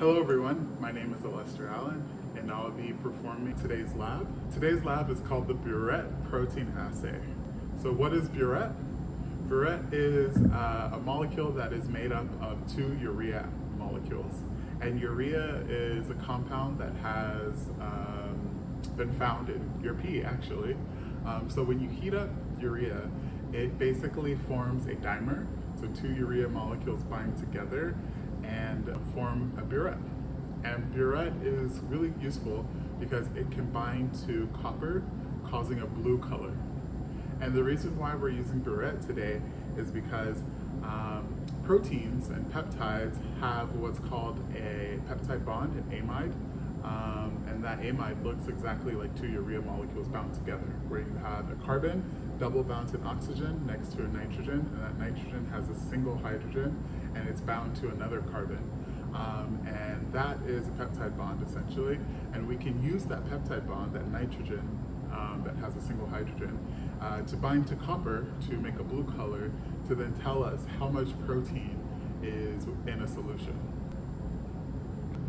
Hello everyone, my name is Lester Allen and I'll be performing today's lab. Today's lab is called the Biuret Protein Assay. So what is Biuret? Biuret is a molecule that is made up of two urea molecules. And urea is a compound that has been found in your pee actually. So when you heat up urea, it basically forms a dimer. So two urea molecules bind together and form a biuret. And biuret is really useful because it can bind to copper, causing a blue color. And the reason why we're using biuret today is because proteins and peptides have what's called a peptide bond, an amide. And that amide looks exactly like two urea molecules bound together, where you have a carbon double bound to an oxygen next to a nitrogen, and that nitrogen has a single hydrogen and it's bound to another carbon. And that is a peptide bond essentially, and we can use that peptide bond, that nitrogen that has a single hydrogen, to bind to copper to make a blue color, to then tell us how much protein is in a solution.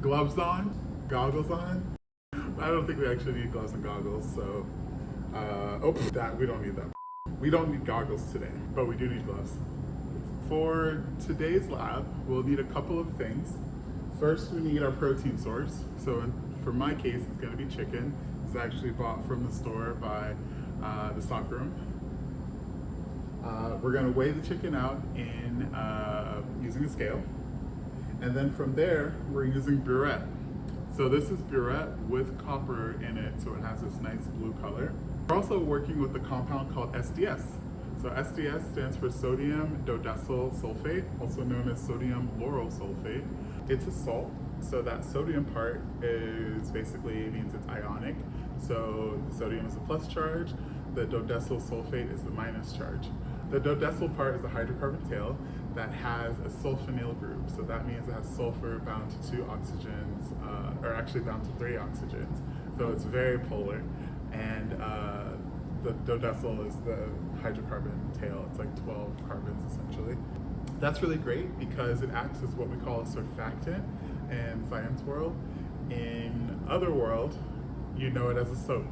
Gloves on, goggles on. I don't think we actually need gloves and goggles, so we don't need that. We don't need goggles today, but we do need gloves. For today's lab, we'll need a couple of things. First, we need our protein source. So for my case, it's going to be chicken. It's actually bought from the store by the stock room. We're going to weigh the chicken out in using a scale. And then from there, we're using Biuret. So this is Biuret with copper in it, so it has this nice blue color. We're also working with a compound called SDS. So SDS stands for sodium dodecyl sulfate, also known as sodium lauryl sulfate. It's a salt, so that sodium part is basically means it's ionic. So sodium is a plus charge, the dodecyl sulfate is the minus charge. The dodecyl part is a hydrocarbon tail that has a sulfonyl group. So that means it has sulfur bound to two oxygens, or actually bound to three oxygens. So it's very polar. And the dodecyl is the hydrocarbon tail. It's like 12 carbons essentially. That's really great because it acts as what we call a surfactant in science world. In other world, you know it as a soap.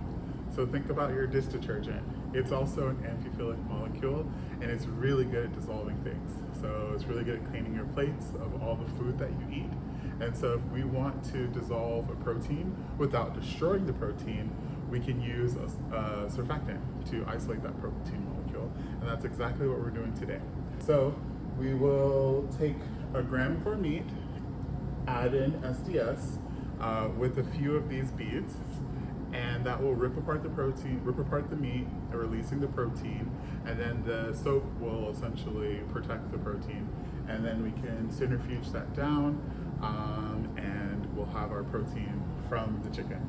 So think about your dish detergent. It's also an amphiphilic molecule and it's really good at dissolving things. So it's really good at cleaning your plates of all the food that you eat. And so if we want to dissolve a protein without destroying the protein, we can use a surfactant to isolate that protein molecule. And that's exactly what we're doing today. So we will take a gram of our meat, add in SDS with a few of these beads, and that will rip apart the protein, rip apart the meat, releasing the protein, and then the soap will essentially protect the protein. And then we can centrifuge that down, and we'll have our protein from the chicken.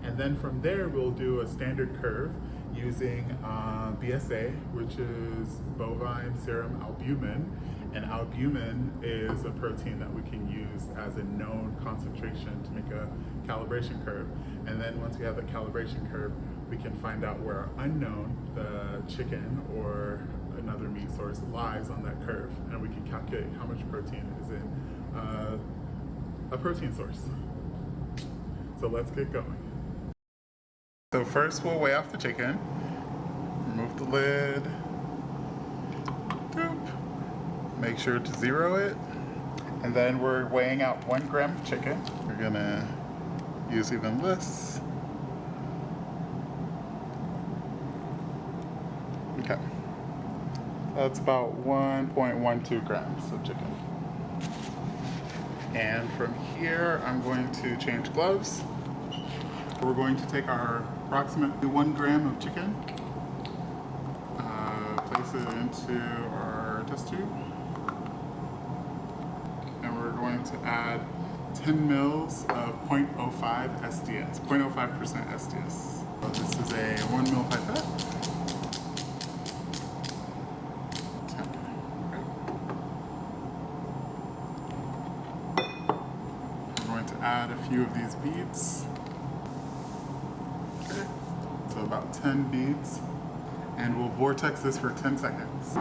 And then from there, we'll do a standard curve using BSA, which is bovine serum albumin. And albumin is a protein that we can use as a known concentration to make a calibration curve. And then once we have the calibration curve, we can find out where our unknown, the chicken or another meat source, lies on that curve. And we can calculate how much protein is in a protein source. So let's get going. So first we'll weigh off the chicken, remove the lid, doop. Make sure to zero it, and then we're weighing out 1 gram of chicken. We're gonna use even this. Okay, that's about 1.12 grams of chicken. And from here, I'm going to change gloves. We're going to take our approximately 1 gram of chicken, place it into our test tube, and we're going to add 10 mils of 0.05 SDS, 0.05% SDS. So this is a 1 mil pipette. 10, right. We're going to add a few of these beads. Okay, so about 10 beads. And we'll vortex this for 10 seconds.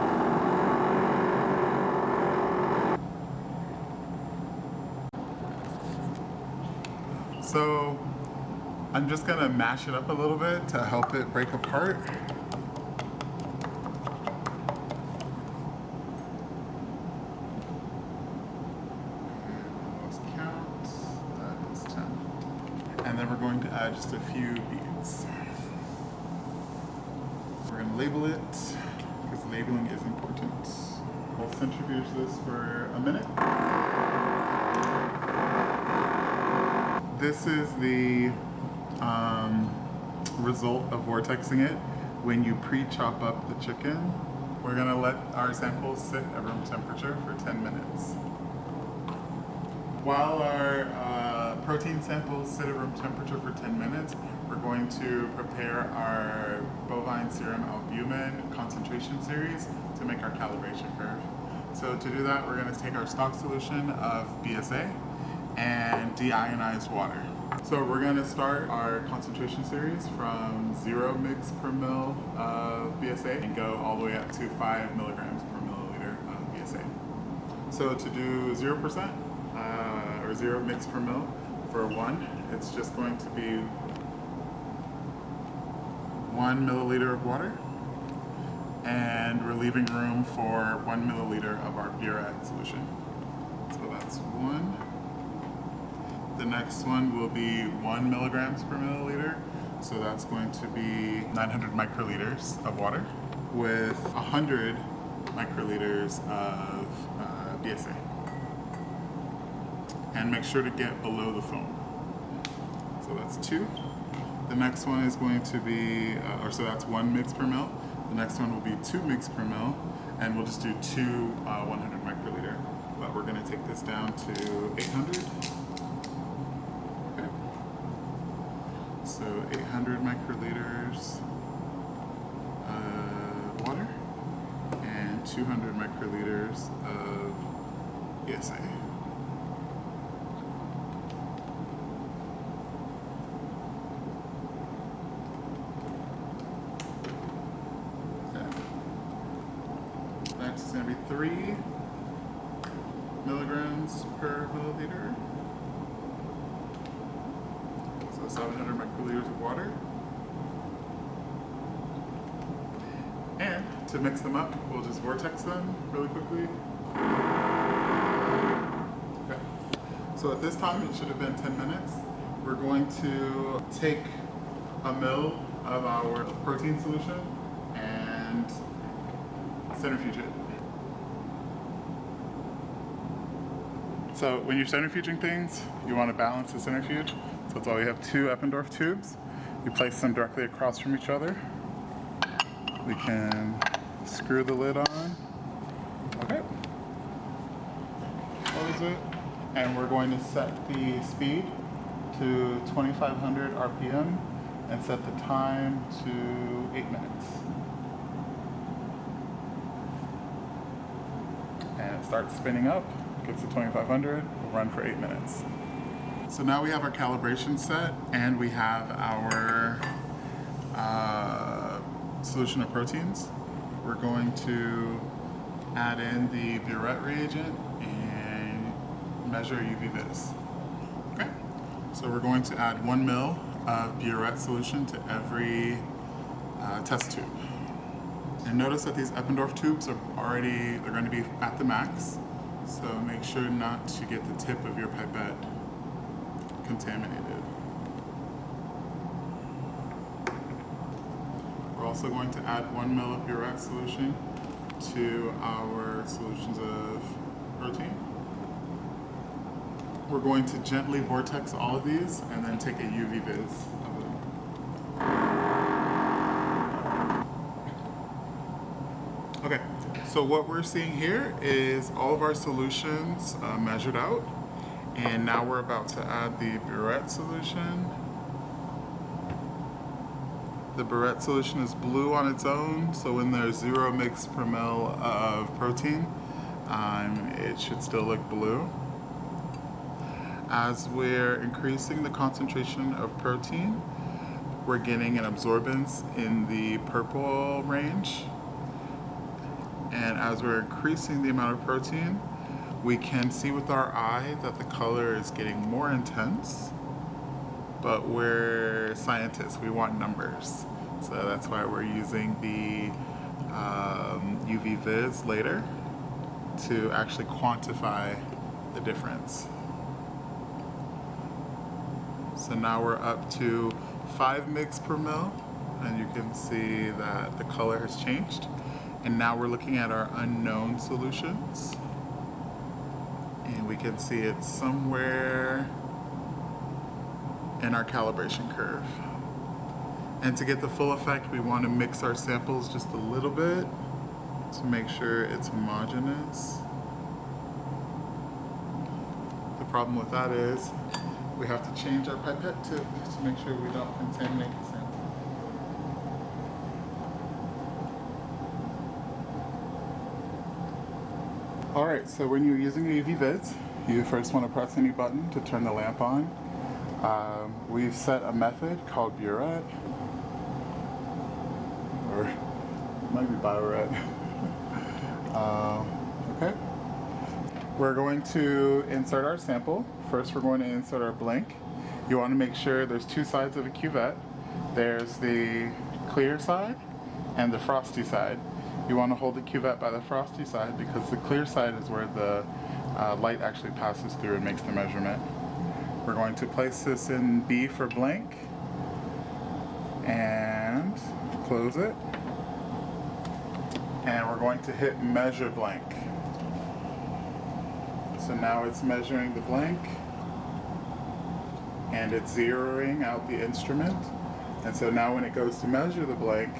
So I'm just gonna mash it up a little bit to help it break apart. Lost count, that is 10. And then we're going to add just a few beads. We're gonna label it, because labeling is important. We'll centrifuge this for a minute. This is the result of vortexing it when you pre-chop up the chicken. We're gonna let our samples sit at room temperature for 10 minutes. While our protein samples sit at room temperature for 10 minutes, we're going to prepare our bovine serum albumin concentration series to make our calibration curve. So to do that, we're going to take our stock solution of BSA and deionized water. So we're going to start our concentration series from 0 mg per mil of BSA and go all the way up to 5 milligrams per milliliter of BSA. So to do 0% or 0 mg per mil for 1, it's just going to be 1 milliliter of water, and we're leaving room for 1 milliliter of our Biuret solution. So that's 1. The next one will be 1 milligrams per milliliter. So that's going to be 900 microliters of water with 100 microliters of BSA. And make sure to get below the foam. So that's 2. The next one is going to be, so that's 1 mg per mil. The next one will be 2 mg per mil, and we'll just do 2 100 microliter. But we're going to take this down to 800. Okay. So 800 microliters of water and 200 microliters of BSA. Next is going to be 3 milligrams per milliliter. So 700 microliters of water. And to mix them up, we'll just vortex them really quickly. Okay. So at this time, it should have been 10 minutes. We're going to take a ml of our protein solution and centrifuge it. So when you're centrifuging things, you want to balance the centrifuge. So that's why we have 2 Eppendorf tubes. You place them directly across from each other. We can screw the lid on. Okay. Close it. And we're going to set the speed to 2,500 RPM and set the time to 8 minutes. And it starts spinning up, gets to 2,500, we'll run for 8 minutes. So now we have our calibration set, and we have our solution of proteins. We're going to add in the Biuret reagent and measure UV vis. Okay, so we're going to add 1 ml of Biuret solution to every test tube. And notice that these Eppendorf tubes are they're going to be at the max, so make sure not to get the tip of your pipette contaminated. We're also going to add 1 ml of Biuret solution to our solutions of protein. We're going to gently vortex all of these and then take a UV vis of them. Okay, so what we're seeing here is all of our solutions measured out, and now we're about to add the Biuret solution. The Biuret solution is blue on its own, so when there's 0 mg per ml of protein, it should still look blue. As we're increasing the concentration of protein, we're getting an absorbance in the purple range. And as we're increasing the amount of protein, we can see with our eye that the color is getting more intense. but we're scientists, we want numbers. So that's why we're using the UV vis later to actually quantify the difference. So now we're up to 5 mg per mil, and you can see that the color has changed. And now we're looking at our unknown solutions. And we can see it's somewhere in our calibration curve. And to get the full effect, we want to mix our samples just a little bit to make sure it's homogeneous. The problem with that is we have to change our pipette tip to make sure we don't contaminate the sample. Alright, so when you're using a UV vis, you first want to press any button to turn the lamp on. We've set a method called Biuret, or it might be Biuret. Okay. We're going to insert our sample. First we're going to insert our blank. You want to make sure there's 2 sides of a cuvette. There's the clear side and the frosty side. You want to hold the cuvette by the frosty side because the clear side is where the light actually passes through and makes the measurement. We're going to place this in B for blank and close it. And we're going to hit measure blank. So now it's measuring the blank and it's zeroing out the instrument. And so now when it goes to measure the blank,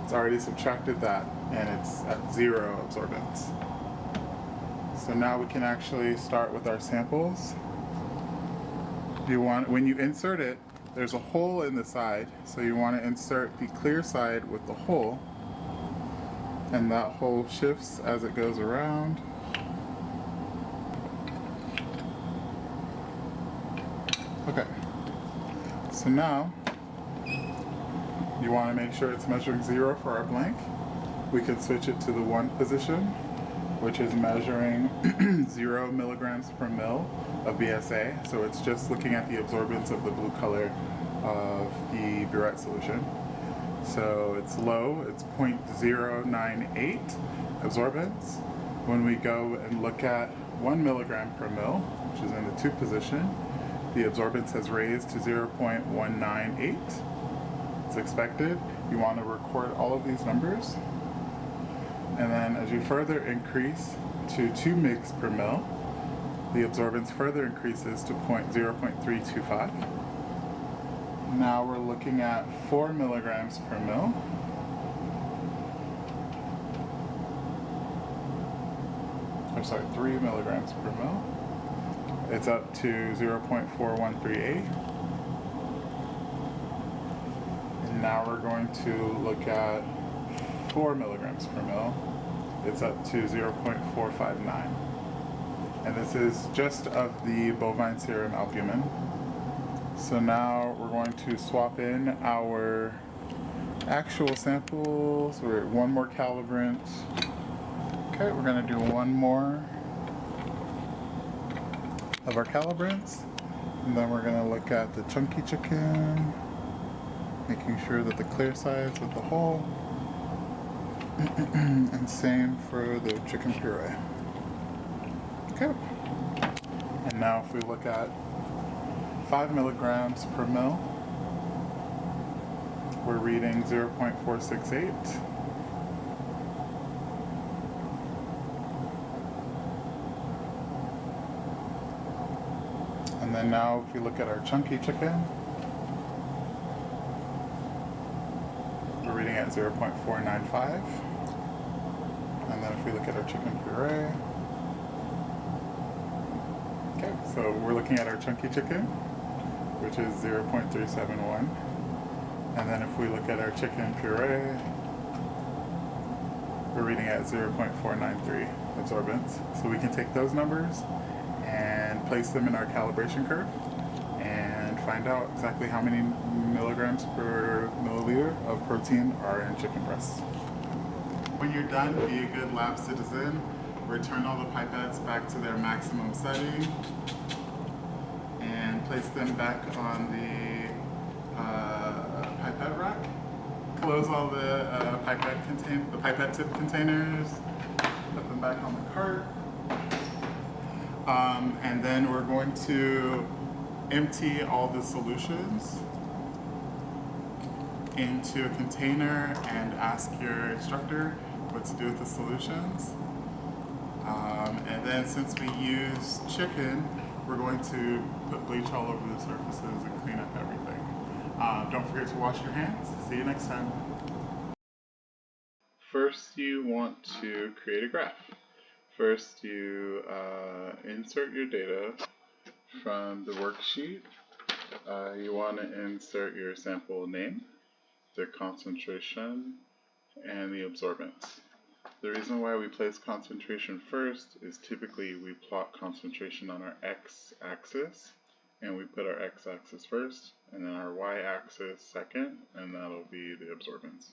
it's already subtracted that and it's at 0 absorbance. So now we can actually start with our samples. When you insert it, there's a hole in the side, so you want to insert the clear side with the hole, and that hole shifts as it goes around. Okay, so now you want to make sure it's measuring 0 for our blank. We can switch it to the 1 position, which is measuring 0 milligrams per mil of BSA. So it's just looking at the absorbance of the blue color of the Biuret solution. So it's low, it's 0.098 absorbance. When we go and look at 1 milligram per mil, which is in the 2 position, the absorbance has raised to 0.198. It's expected. You want to record all of these numbers. And then as you further increase to 2 mg per mil, the absorbance further increases to 0.325. Now we're looking at 4 milligrams per mil. Or sorry, 3 milligrams per mil. It's up to 0.4138. And now we're going to look at 4 milligrams per mil. It's up to 0.459. And this is just of the bovine serum albumin. So now we're going to swap in our actual samples. We're at 1 more calibrant. Okay, we're going to do 1 more of our calibrants. And then we're going to look at the chunky chicken, making sure that the clear side's with the hole. And same for the chicken puree. Okay. And now if we look at 5 milligrams per mil, we're reading 0.468. And then now if we look at our chunky chicken, we're reading at 0.495. And then if we look at our chicken puree, okay, so we're looking at our chunky chicken, which is 0.371. And then if we look at our chicken puree, we're reading at 0.493 absorbance. So we can take those numbers and place them in our calibration curve and find out exactly how many milligrams per milliliter of protein are in chicken breasts. When you're done, be a good lab citizen. Return all the pipettes back to their maximum setting and place place them back on the pipette rack. Close all the pipette tip containers. Put them back on the cart. And then we're going to empty all the solutions into a container and ask your instructor what to do with the solutions. And then since we use chicken, we're going to put bleach all over the surfaces and clean up everything. Don't forget to wash your hands. See you next time. First, you want to create a graph. First, you insert your data from the worksheet. You want to insert your sample name, the concentration, and the absorbance. The reason why we place concentration first is typically we plot concentration on our x-axis, and we put our x-axis first, and then our y-axis second, and that'll be the absorbance.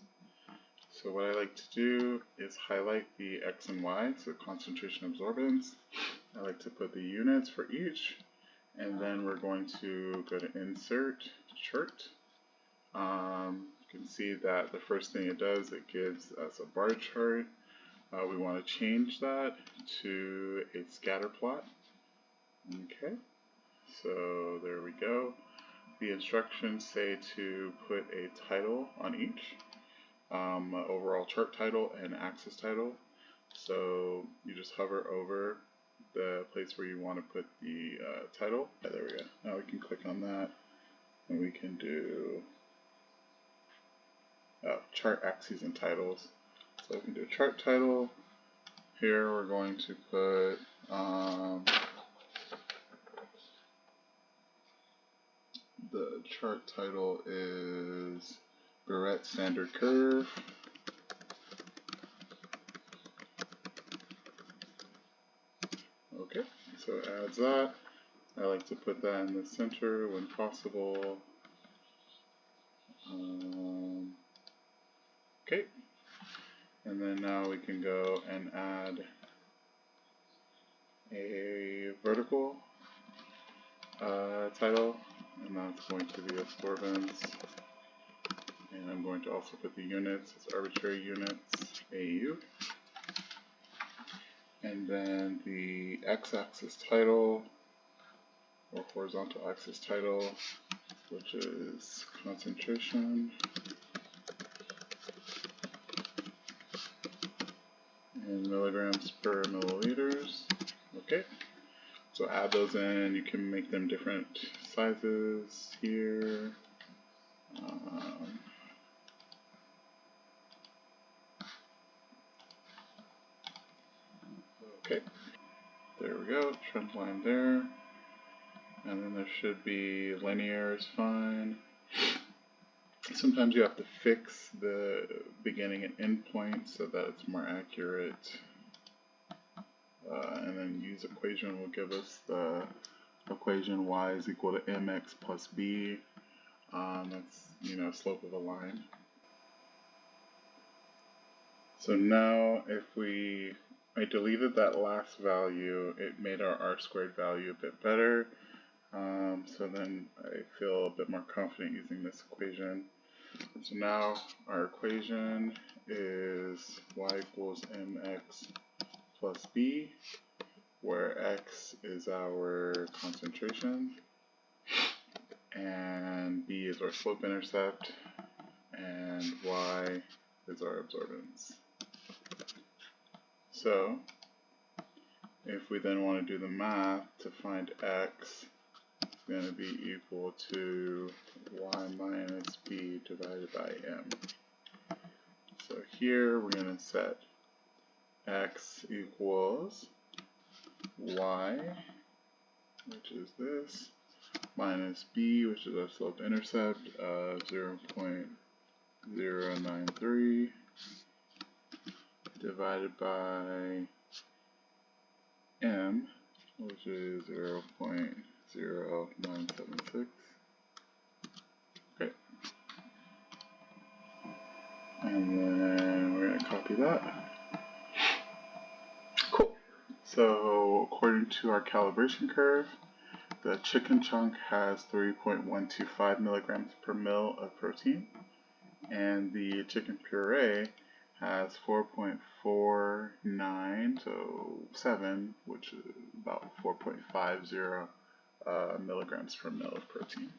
So what I like to do is highlight the x and y, so concentration, absorbance. I like to put the units for each, and then we're going to go to Insert, Chart. You can see that the first thing it does, it gives us a bar chart. We want to change that to a scatter plot. Okay, so there we go. The instructions say to put a title on each, overall chart title and axis title. So you just hover over the place where you want to put the title. There we go. Now we can click on that, and we can do chart axes and titles. So we can do a chart title. Here we're going to put the chart title is Biuret standard curve. Okay, so it adds that. I like to put that in the center when possible. Okay, and then now we can go and add a vertical title, and that's going to be absorbance. And I'm going to also put the units as arbitrary units, AU. And then the x-axis title, or horizontal axis title, which is concentration. In milligrams per milliliters. Okay, so add those in. You can make them different sizes here. Okay, there we go, trend line there. And then there should be linear is fine. Sometimes you have to fix the beginning and end point so that it's more accurate. And then use equation will give us the equation y is equal to mx plus b. That's, slope of a line. So now if I deleted that last value, it made our r squared value a bit better. So then I feel a bit more confident using this equation. So now our equation is y equals mx plus b, where x is our concentration, and b is our slope intercept, and y is our absorbance. So if we then want to do the math to find x, it's going to be equal to y minus b divided by m. So here we're going to set x equals y, which is this, minus b, which is our slope intercept of 0.093 divided by m, which is 0.0976. Okay. And then we're going to copy that. Cool. So according to our calibration curve, The chicken chunk has 3.125 milligrams per mil of protein, and the chicken puree has 4.49, so 7, which is about 4.50 milligrams per mil of protein.